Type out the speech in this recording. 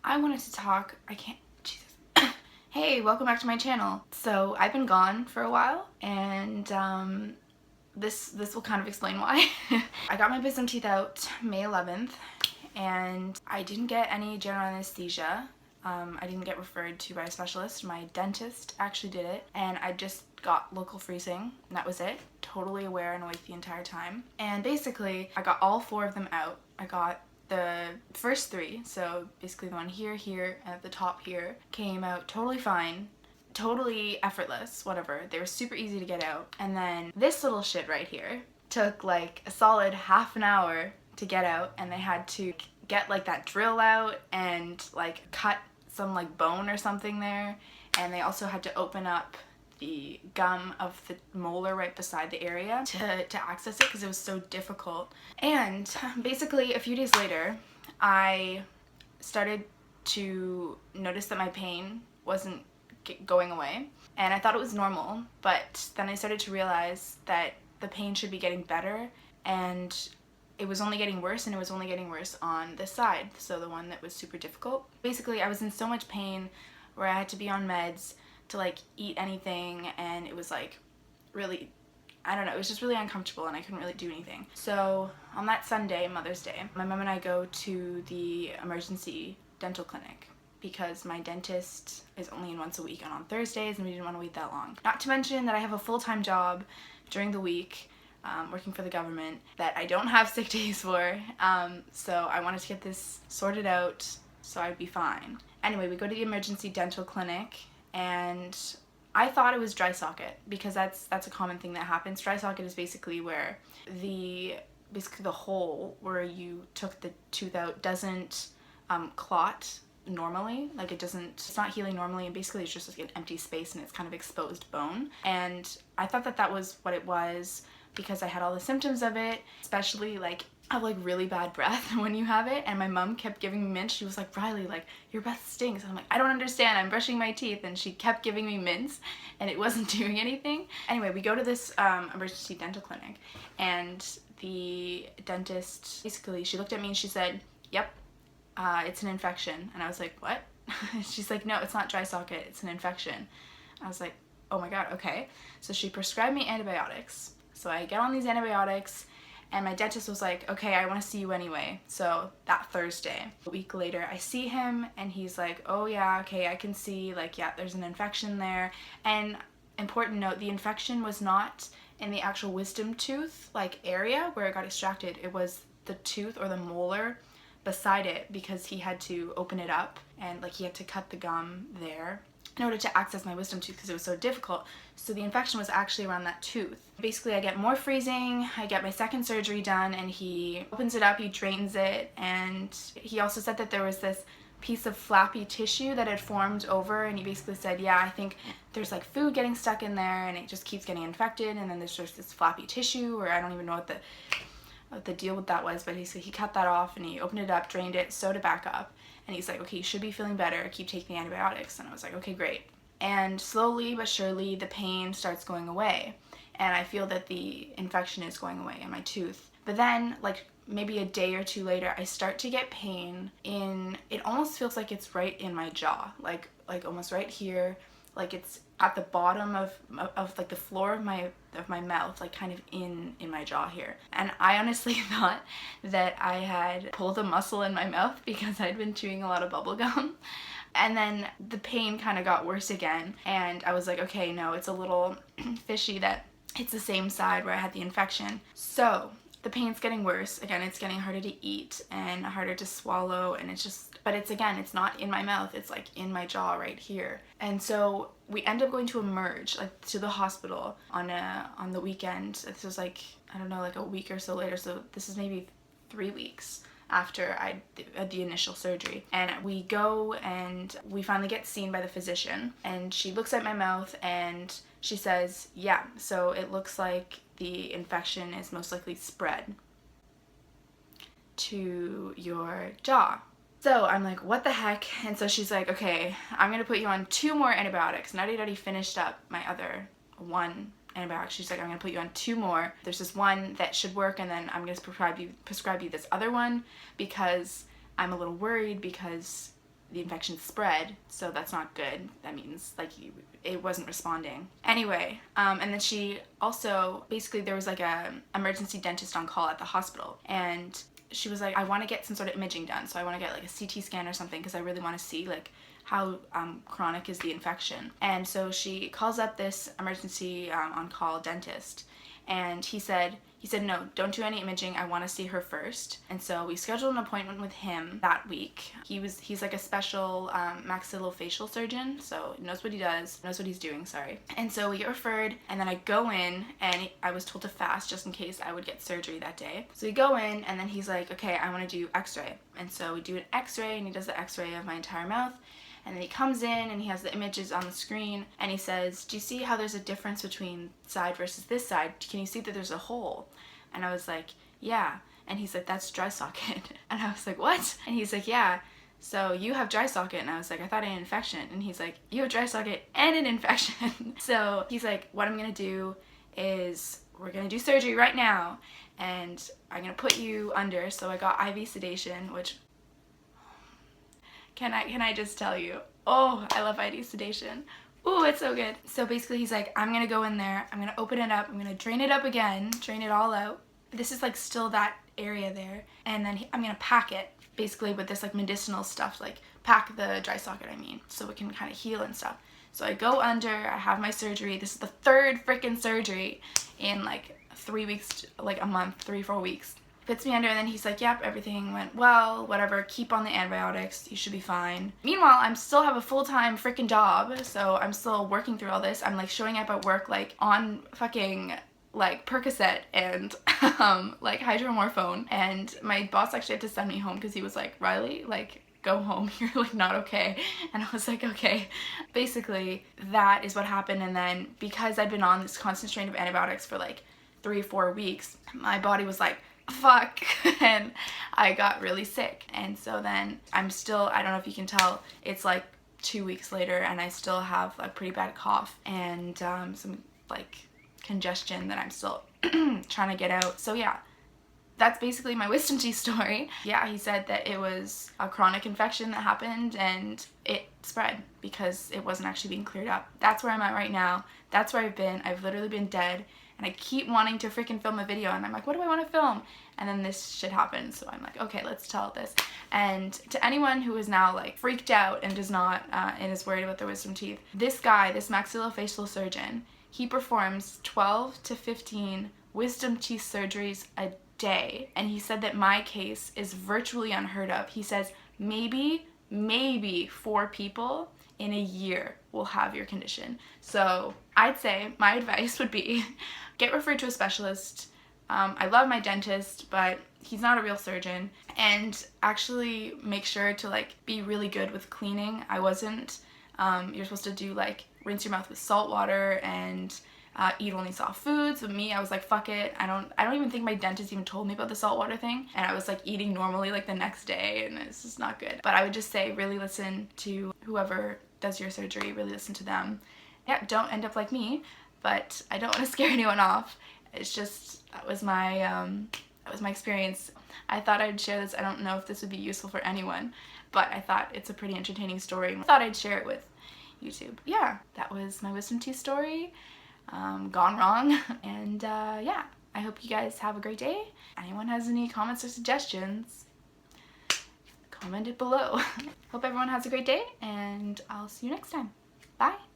I wanted to talk. I can't. Jesus. Hey, welcome back to my channel. So I've been gone for a while, and this will kind of explain why. I got my wisdom teeth out May 11th, and I didn't get any general anesthesia. I didn't get referred to by a specialist. My dentist actually did it, and I just got local freezing, and that was it. Totally aware and awake the entire time. And basically, I got all four of them out. I got the first three, so basically the one here, here, and at the top here, came out totally fine, totally effortless, whatever. They were super easy to get out. And then this little shit right here took like a solid half an hour to get out, and they had to get like that drill out and like cut some like bone or something there, and they also had to open up the gum of the molar right beside the area to access it because it was so difficult. And basically a few days later, I started to notice that my pain wasn't going away, and I thought it was normal, but then I started to realize that the pain should be getting better, and it was only getting worse, and it was only getting worse on this side, so the one that was super difficult. Basically, I was in so much pain where I had to be on meds to like eat anything, and it was like really, I don't know, it was just really uncomfortable, and I couldn't really do anything. So on that Sunday, Mother's Day, my mom and I go to the emergency dental clinic because my dentist is only in once a week and on Thursdays, and we didn't want to wait that long. Not to mention that I have a full-time job during the week, working for the government, that I don't have sick days for, so I wanted to get this sorted out so I'd be fine. Anyway, we go to the emergency dental clinic, and I thought it was dry socket because that's a common thing that happens. Dry socket is basically where the hole where you took the tooth out doesn't clot normally, like it's not healing normally, and basically it's just like an empty space and it's kind of exposed bone. And I thought that was what it was because I had all the symptoms of it, especially like I have like really bad breath when you have it, and my mom kept giving me mints. She was like, Riley, like your breath stinks. And I'm like, I don't understand, I'm brushing my teeth, and she kept giving me mints and it wasn't doing anything. Anyway, we go to this emergency dental clinic, and the dentist, basically she looked at me and she said, yep, it's an infection. And I was like, what? She's like, no, it's not dry socket, it's an infection. I was like, oh my god, okay. So she prescribed me antibiotics. So I get on these antibiotics, and my dentist was like, okay, I want to see you anyway. So that Thursday, a week later, I see him, and he's like, oh yeah, okay, I can see, like, yeah, there's an infection there. And important note, the infection was not in the actual wisdom tooth, like, area where it got extracted. It was the tooth or the molar beside it, because he had to open it up, and, like, he had to cut the gum there in order to access my wisdom tooth because it was so difficult. So the infection was actually around that tooth. Basically, I get more freezing, I get my second surgery done, and he opens it up, he drains it, and he also said that there was this piece of flappy tissue that had formed over, and he basically said, yeah, I think there's like food getting stuck in there and it just keeps getting infected, and then there's just this flappy tissue, or I don't even know what the deal with that was, but he cut that off, and he opened it up, drained it, sewed it back up, and he's like, okay, you should be feeling better, keep taking the antibiotics. And I was like, okay, great. And slowly but surely the pain starts going away, and I feel that the infection is going away in my tooth. But then, like, maybe a day or two later, I start to get pain it almost feels like it's right in my jaw, like almost right here, like it's at the bottom of like the floor of my mouth, like kind of in my jaw here. And I honestly thought that I had pulled a muscle in my mouth because I'd been chewing a lot of bubble gum. And then the pain kind of got worse again, and I was like, okay, no, it's a little fishy that it's the same side where I had the infection. So the pain's getting worse. Again, it's getting harder to eat and harder to swallow, and but it's not in my mouth, it's like in my jaw right here. And so we end up going to Emerge, like to the hospital on the weekend. This was like, I don't know, like a week or so later, so this is maybe 3 weeks after I had the initial surgery. And we go, and we finally get seen by the physician, and she looks at my mouth and she says, yeah, so it looks like the infection is most likely spread to your jaw. So I'm like, what the heck? And so she's like, okay, I'm gonna put you on 2 more antibiotics. And I'd already finished up my other 1 antibiotic. She's like, I'm gonna put you on 2 more. There's this one that should work, and then I'm gonna prescribe you this other one because I'm a little worried because the infection spread, so that's not good. That means like it wasn't responding. Anyway, and then she also, basically there was like a emergency dentist on call at the hospital, and she was like, I want to get some sort of imaging done, so I want to get like a CT scan or something because I really want to see like how chronic is the infection. And so she calls up this emergency on-call dentist, and he said, no, don't do any imaging, I want to see her first. And so we scheduled an appointment with him that week. He's like a special maxillofacial surgeon, so he knows what he does, knows what he's doing, sorry. And so we get referred, and then I go in, and I was told to fast just in case I would get surgery that day. So we go in, and then he's like, okay, I want to do x-ray. And so we do an x-ray, and he does the x-ray of my entire mouth. And then he comes in and he has the images on the screen, and he says, do you see how there's a difference between side versus this side? Can you see that there's a hole? And I was like, yeah. And he's like, that's dry socket. And I was like, what? And he's like, yeah, so you have dry socket. And I was like, I thought I had an infection. And he's like, you have dry socket and an infection. So he's like, what I'm gonna do is we're gonna do surgery right now, and I'm gonna put you under. So I got IV sedation, which, Can I just tell you? Oh, I love IV sedation. Ooh, it's so good. So basically he's like, I'm gonna go in there, I'm gonna open it up, I'm gonna drain it up again, drain it all out. This is like still that area there. And then I'm gonna pack it basically with this like medicinal stuff, like pack the dry socket, I mean, so it can kind of heal and stuff. So I go under, I have my surgery. This is the third freaking surgery in like 3 weeks, like a month, 3-4 weeks. Puts me under, and then he's like, yep, everything went well, whatever, keep on the antibiotics, you should be fine. Meanwhile, I still have a full-time freaking job, so I'm still working through all this. I'm like showing up at work like on fucking like Percocet and like hydromorphone, and my boss actually had to send me home because he was like, Riley, like, go home, you're like not okay. And I was like, okay. Basically, that is what happened. And then because I'd been on this constant strain of antibiotics for like 3-4 weeks, my body was like, fuck, and I got really sick. And so then I'm still, I don't know if you can tell, it's like 2 weeks later, and I still have a pretty bad cough and some like congestion that I'm still trying to get out. So yeah, that's basically my wisdom teeth story. Yeah, he said that it was a chronic infection that happened and it spread because it wasn't actually being cleared up. That's where I'm at right now. That's where I've been. I've literally been dead. And I keep wanting to freaking film a video, and I'm like, what do I want to film? And then this shit happens, so I'm like, okay, let's tell this. And to anyone who is now like freaked out and does not, and is worried about their wisdom teeth, this guy, this maxillofacial surgeon, he performs 12 to 15 wisdom teeth surgeries a day. And he said that my case is virtually unheard of. He says maybe 4 people in a year will have your condition. So I'd say my advice would be get referred to a specialist. I love my dentist, but he's not a real surgeon. And actually make sure to like be really good with cleaning. I wasn't. You're supposed to do like rinse your mouth with salt water and eat only soft foods. With me, I was like, fuck it. I don't even think my dentist even told me about the salt water thing. And I was like eating normally like the next day, and it's just not good. But I would just say really listen to whoever does your surgery, really listen to them. Yeah, don't end up like me, but I don't want to scare anyone off. It's just, that was my experience. I thought I'd share this. I don't know if this would be useful for anyone, but I thought it's a pretty entertaining story. I thought I'd share it with YouTube. Yeah, that was my wisdom teeth story. Gone wrong. And yeah, I hope you guys have a great day. Anyone has any comments or suggestions, comment it below. Hope everyone has a great day, and I'll see you next time. Bye.